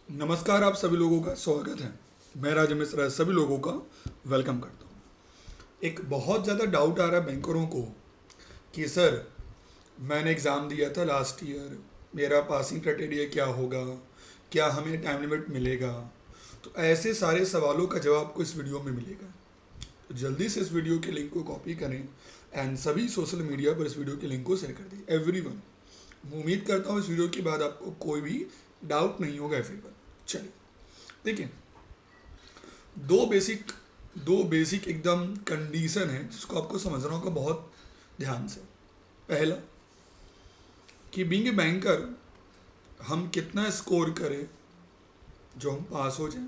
नमस्कार, आप सभी लोगों का स्वागत है। मैं राज मिश्रा सभी लोगों का वेलकम करता हूँ। एक बहुत ज़्यादा डाउट आ रहा है बैंकरों को कि सर, मैंने एग्ज़ाम दिया था लास्ट ईयर, मेरा पासिंग क्राइटेरिया क्या होगा, क्या हमें टाइम लिमिट मिलेगा। तो ऐसे सारे सवालों का जवाब आपको इस वीडियो में मिलेगा। तो जल्दी से इस वीडियो के लिंक को कॉपी करें एंड सभी सोशल मीडिया पर इस वीडियो के लिंक को शेयर कर दीजिए एवरीवन। मैं उम्मीद करता हूँ इस वीडियो के बाद आपको कोई भी डाउट नहीं होगा एवरीवन। चलिए देखिए, दो बेसिक एकदम कंडीशन है जिसको आपको समझना होगा बहुत ध्यान से। पहला कि बीइंग ए बैंकर हम कितना स्कोर करें जो हम पास हो जाएं,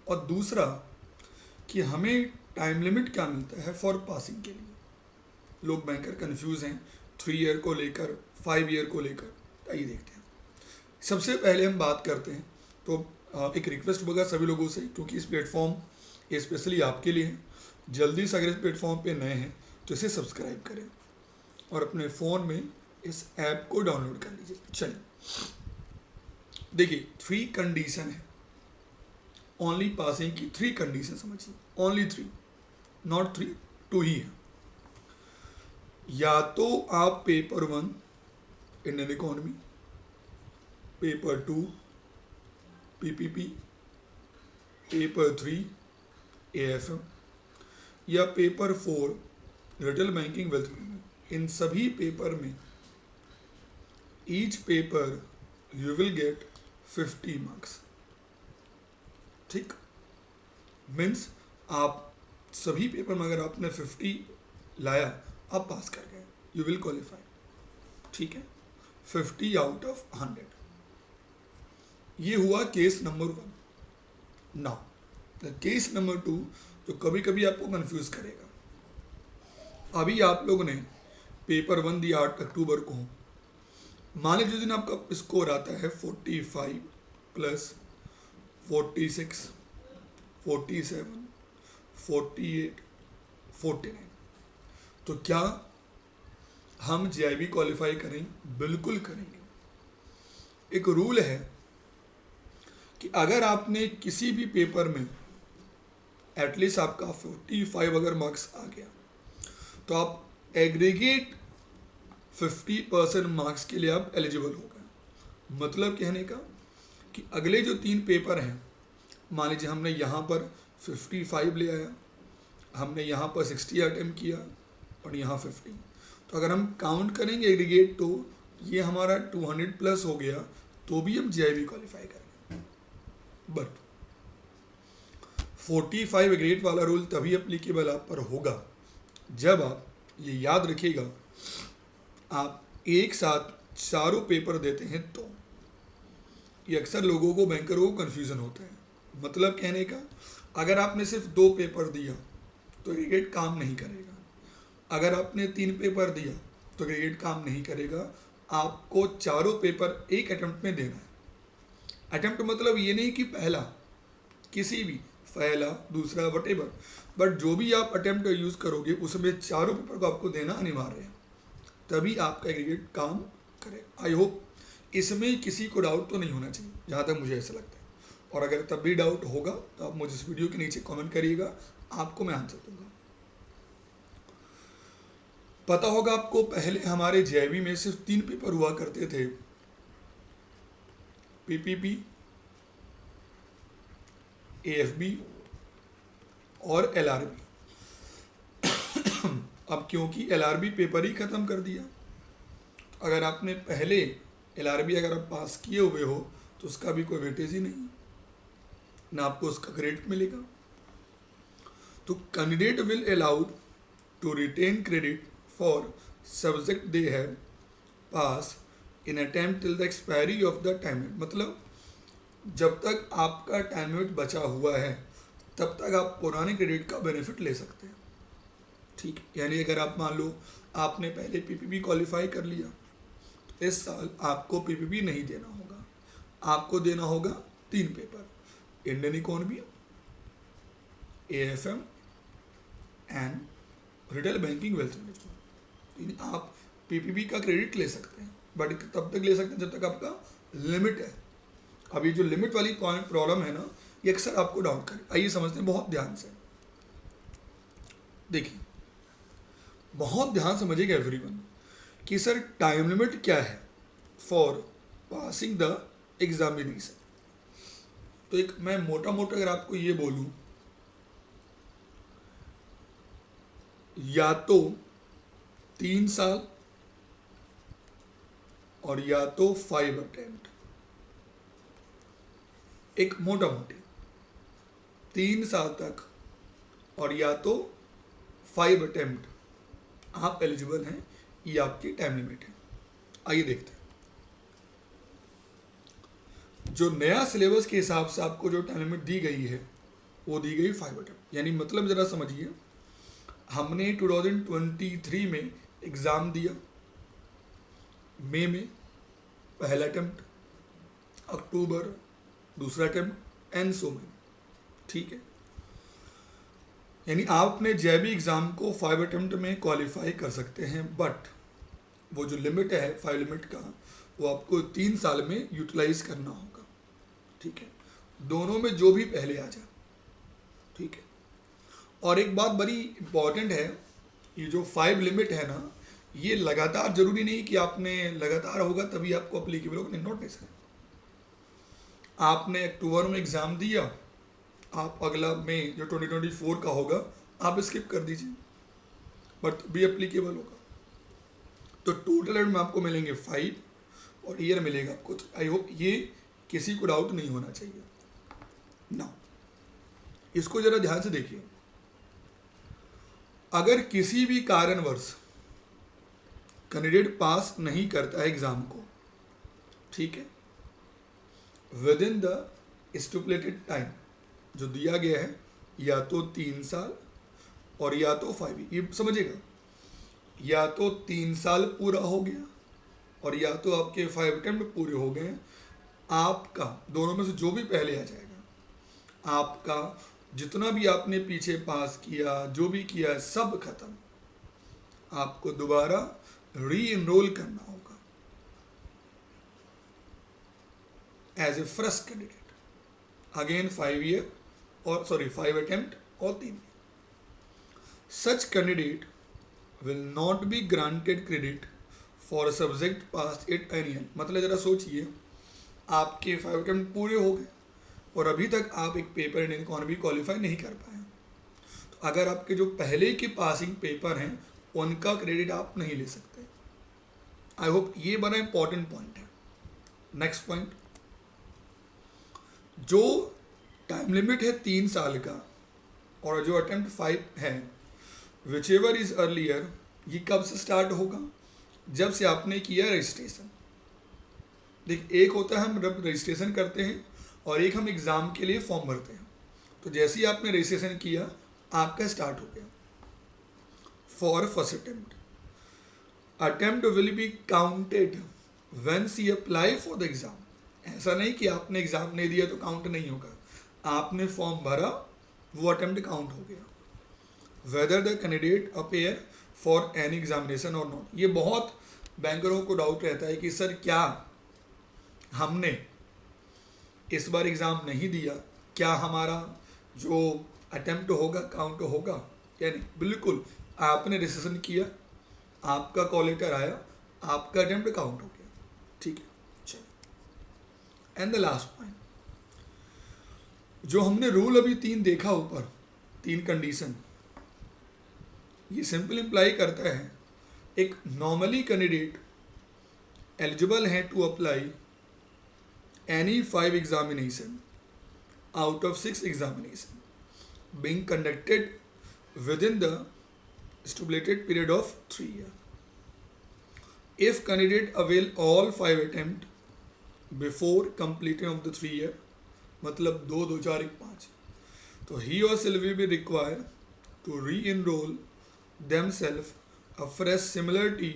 और दूसरा कि हमें टाइम लिमिट क्या मिलता है फॉर पासिंग के लिए। लोग बैंकर कंफ्यूज हैं 3 ईयर को लेकर, 5 ईयर को लेकर। आइए देखते हैं। सबसे पहले हम बात करते हैं तो एक रिक्वेस्ट होगा सभी लोगों से, क्योंकि इस प्लेटफॉर्म स्पेशली आपके लिए है। जल्दी से अगर इस प्लेटफॉर्म पे नए हैं तो इसे सब्सक्राइब करें और अपने फ़ोन में इस ऐप को डाउनलोड कर लीजिए। चलिए देखिए, 3 कंडीशन है ओनली पासिंग की। 3 कंडीशन समझिए, ओनली 3, नॉट 3, 2 ही है। या तो आप paper 1 Indian economy, paper 2 PPP, paper 3 AFM, या paper 4 retail banking wealth management. इन सभी पेपर में each paper you will get 50 marks. ठीक, मीन्स आप सभी पेपर में अगर आपने 50 लाया, आप पास कर गए, यू विल क्वालिफाई। ठीक है, 50 आउट ऑफ 100। ये हुआ case number 1। Now the case number 2 जो कभी कभी आपको कंफ्यूज करेगा। अभी आप लोगों ने पेपर 1 दिया 8 अक्टूबर को। मान लीजिए जिस दिन आपका स्कोर आता है 45 प्लस 46, 47, 48, 49, तो क्या हम जेआईबी क्वालिफाई करेंगे? बिल्कुल करेंगे। एक रूल है कि अगर आपने किसी भी पेपर में एटलीस्ट आपका 45 अगर मार्क्स आ गया, तो आप एग्रीगेट 50% मार्क्स के लिए आप एलिजिबल हो गए। मतलब कहने का कि अगले जो 3 पेपर हैं, मान लीजिए हमने यहाँ पर 55 ले आया, हमने यहाँ पर 60 अटेम्प्ट किया और यहाँ 50, तो अगर हम काउंट करेंगे एग्रीगेट तो ये हमारा 200 प्लस हो गया, तो भी हम जेआईबी क्वालिफाई करेंगे। बट 45 ग्रेड वाला रूल तभी अप्लीकेबल आप पर होगा जब आप ये याद रखिएगा, आप एक साथ चारों पेपर देते हैं। तो ये अक्सर लोगों को, बैंकरों को कन्फ्यूज़न होता है। मतलब कहने का, अगर आपने सिर्फ 2 पेपर दिया तो एग्रीगेट काम नहीं करेगा। अगर आपने 3 पेपर दिया तो एग्रीगेट काम नहीं करेगा। आपको चारों पेपर एक अटेम्प्ट में देना है। अटेम्प्ट मतलब ये नहीं कि पहला, किसी भी पहला दूसरा वटेवर, बट जो भी आप अटेम्प्ट यूज़ करोगे उसमें चारों पेपर को आपको देना अनिवार्य है, तभी आपका एग्रीगेट काम करेगा। आई होप इसमें किसी को डाउट तो नहीं होना चाहिए, जहाँ तक मुझे ऐसा लगता है। और अगर तब भी डाउट होगा तो आप मुझे इस वीडियो के नीचे कमेंट करिएगा, आपको मैं आंसर दूंगा। पता होगा आपको, पहले हमारे जेआईबी में सिर्फ 3 पेपर हुआ करते थे, पीपीपी, एएफबी और एलआरबी। अब क्योंकि एलआरबी पेपर ही ख़त्म कर दिया, तो अगर आपने पहले एलआरबी अगर आप पास किए हुए हो तो उसका भी कोई वेटेज ही नहीं, ना आपको उसका क्रेडिट मिलेगा। तो candidate will allowed to retain credit for subject they have pass in attempt till the expiry of the time limit. मतलब जब तक आपका टाइम लिमिट बचा हुआ है तब तक आप पुराने क्रेडिट का बेनिफिट ले सकते हैं। ठीक, यानी अगर आप मान लो आपने पहले पीपीपी क्वालिफाई कर लिया, तो इस साल आपको पीपीपी नहीं देना होगा, आपको देना होगा 3 paper, Indian economy, AFM and retail banking wealth management. आप पीपीपी का क्रेडिट ले सकते हैं, बट तब तक ले सकते हैं जब तक आपका लिमिट है। अभी जो लिमिट वाली प्रॉब्लम है ना, ये अक्सर आपको डाउट करे। आइए समझते हैं बहुत ध्यान से। देखिए बहुत ध्यान समझिएगा एवरीवन कि सर टाइम लिमिट क्या है फॉर पासिंग द एग्जामिनेशन। तो एक मैं मोटा मोटा अगर आपको ये बोलूं, या तो 3 साल और या तो 5 अटेम्प्ट, एक मोटा मोटी 3 साल तक और या तो 5 अटेम्प्ट आप एलिजिबल हैं, ये आपकी टाइम लिमिट है। आइए देखते हैं। जो नया सिलेबस के हिसाब से आपको जो टाइम लिमिट दी गई है वो दी गई 5 अटेम्प्ट। यानी मतलब ज़रा समझिए, हमने 2023 में एग्ज़ाम दिया, मई में पहला अटेम्प्ट, अक्टूबर दूसरा अटेम्प्ट एंड सो में, ठीक है। यानी आप अपने जेबी एग्ज़ाम को 5 अटेम्प्ट में क्वालिफाई कर सकते हैं, बट वो जो लिमिट है 5 लिमिट का, वो आपको 3 साल में यूटिलाइज करना होगा, ठीक है। दोनों में जो भी पहले आ जाए, ठीक है। और एक बात बड़ी इम्पॉर्टेंट है, ये जो 5 लिमिट है ना, ये लगातार जरूरी नहीं कि आपने लगातार होगा तभी आपको अप्लीकेबल होगा, नहीं, नॉट नेसेसरी। आपने अक्टूबर में एग्ज़ाम दिया, आप अगला में जो 2024 का होगा आप स्किप कर दीजिए, बट भी अप्लीकेबल होगा। तो टोटल में आपको मिलेंगे 5 और ईयर मिलेगा आपको। आई होप ये किसी को डाउट नहीं होना चाहिए ना। इसको जरा ध्यान से देखिए, अगर किसी भी कारणवश कैंडिडेट पास नहीं करता है एग्जाम को, ठीक है, with in the stipulated time जो दिया गया है, या तो 3 साल और या तो 5, ये समझिएगा, या तो 3 साल पूरा हो गया और या तो आपके 5 अटेम्प्ट पूरे हो गए, आपका दोनों में से जो भी पहले आ जाएगा, आपका जितना भी आपने पीछे पास किया, जो भी किया, सब खत्म। आपको दोबारा री एनरोल करना होगा as a fresh candidate, again 5 attempt और 3 year. Such candidate will not be granted credit for a subject pass at any year. मतलब जरा सोचिए, आपके 5 अटेम्प्ट पूरे हो गए और अभी तक आप एक पेपर इन इकोनॉमी क्वालिफाई नहीं कर पाए, तो अगर आपके जो पहले के पासिंग पेपर हैं उनका क्रेडिट आप नहीं ले सकते। आई होप ये बड़ा इंपॉर्टेंट पॉइंट है। नेक्स्ट पॉइंट, जो टाइम लिमिट है 3 साल का और जो अटेम्प्ट 5 है, विच एवर इज अर्लियर, ये कब से स्टार्ट होगा? जब से आपने किया रजिस्ट्रेशन। देख, एक होता है हम जब रजिस्ट्रेशन करते हैं और एक हम एग्ज़ाम के लिए फॉर्म भरते हैं। तो जैसे ही आपने रजिस्ट्रेशन किया, आपका स्टार्ट हो गया। For first attempt will be counted when see apply for the exam. ऐसा नहीं कि आपने एग्ज़ाम नहीं दिया तो काउंट नहीं होगा, आपने फॉर्म भरा, वो अटेम्प्ट काउंट हो गया। Whether the candidate appear for any examination और नॉट। ये बहुत बैंकरों को डाउट रहता है कि सर क्या हमने इस बार एग्ज़ाम नहीं दिया, क्या हमारा जो अटेम्प्ट होगा काउंट होगा या नहीं? बिल्कुल, आपने रजिस्ट्रेशन किया, आपका कॉल लेटर आया, आपका अटेम्प्ट काउंट हो गया, ठीक है। चलो, एंड द लास्ट पॉइंट, जो हमने रूल अभी 3 देखा ऊपर, 3 कंडीशन, ये सिंपल इम्प्लाई करता है एक नॉर्मली कैंडिडेट एलिजिबल है to apply any 5 examination out of 6 examination being conducted within the stipulated period of 3 years. If candidate avail all 5 attempt before completing of the 3 year, मतलब 2, 2, 4, 1, 5, तो he or she will be required to re-enroll themselves afresh. Similarly,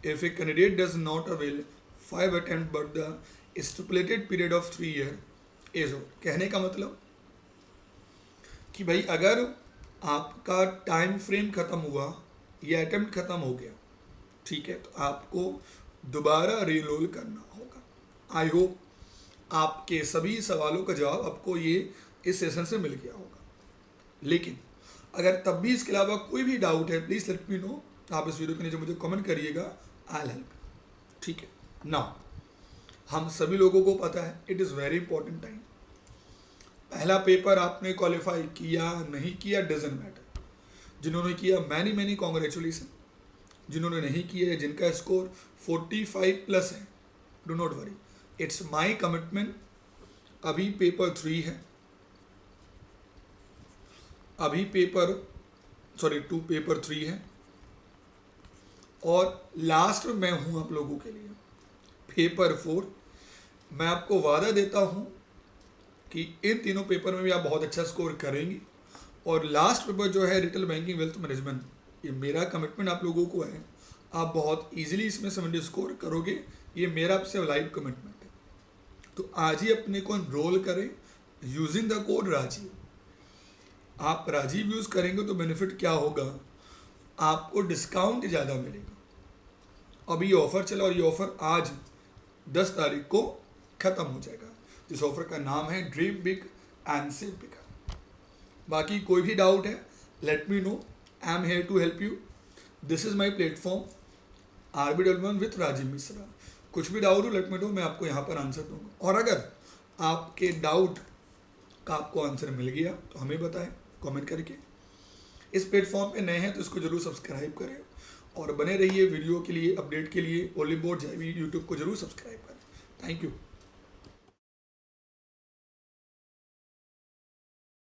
if a candidate does not avail 5 attempt but the stipulated period of 3 year is over. कहने का मतलब कि भाई अगर आपका time frame खत्म हुआ या अटेम्प्ट खत्म हो गया, ठीक है, तो आपको दोबारा रीरोल करना होगा। आई होप आपके सभी सवालों का जवाब आपको ये इस सेशन से मिल गया होगा। लेकिन अगर तब भी इसके अलावा कोई भी डाउट है, प्लीज़ लेट मी नो। आप इस वीडियो के नीचे मुझे कमेंट करिएगा, आई विल हेल्प। ठीक है ना, हम सभी लोगों को पता है it is very important time. पहला पेपर आपने क्वालिफाई किया नहीं किया डजंट मैटर। जिन्होंने किया मैनी मैनी कॉन्ग्रेचुलेसन। जिन्होंने नहीं किया है, जिनका स्कोर 45 प्लस है, do not worry, it's my commitment. अभी पेपर 3 है, अभी पेपर 3 है और लास्ट में मैं हूँ आप लोगों के लिए पेपर 4। मैं आपको वादा देता हूँ कि इन तीनों पेपर में भी आप बहुत अच्छा स्कोर करेंगे। और लास्ट पेपर जो है रिटेल बैंकिंग वेल्थ मैनेजमेंट, ये मेरा कमिटमेंट आप लोगों को है, आप बहुत इजीली इसमें 70 स्कोर करोगे, ये मेरा आपसे लाइव कमिटमेंट है। तो आज ही अपने को एनरोल करें यूजिंग द कोड राजीव। आप राजीव यूज़ करेंगे तो बेनिफिट क्या होगा, आपको डिस्काउंट ज़्यादा मिलेगा। अभी ये ऑफ़र चला और ये ऑफ़र आज 10 तारीख को ख़त्म हो जाएगा। जिस ऑफ़र का नाम है dream big and save bigger. बाकी कोई भी डाउट है, let me know, I am here to help you. This is my platform RB11 with Rajiv Mishra. कुछ भी डाउट हो लेट मी नो, मैं आपको यहाँ पर आंसर दूंगा। और अगर आपके डाउट का आपको आंसर मिल गया तो हमें बताएं कमेंट करके। इस प्लेटफॉर्म पे नए हैं तो इसको जरूर सब्सक्राइब करें और बने रहिए वीडियो के लिए, अपडेट के लिए। ओनली बोर्ड यूट्यूब को जरूर सब्सक्राइब करें। Thank you.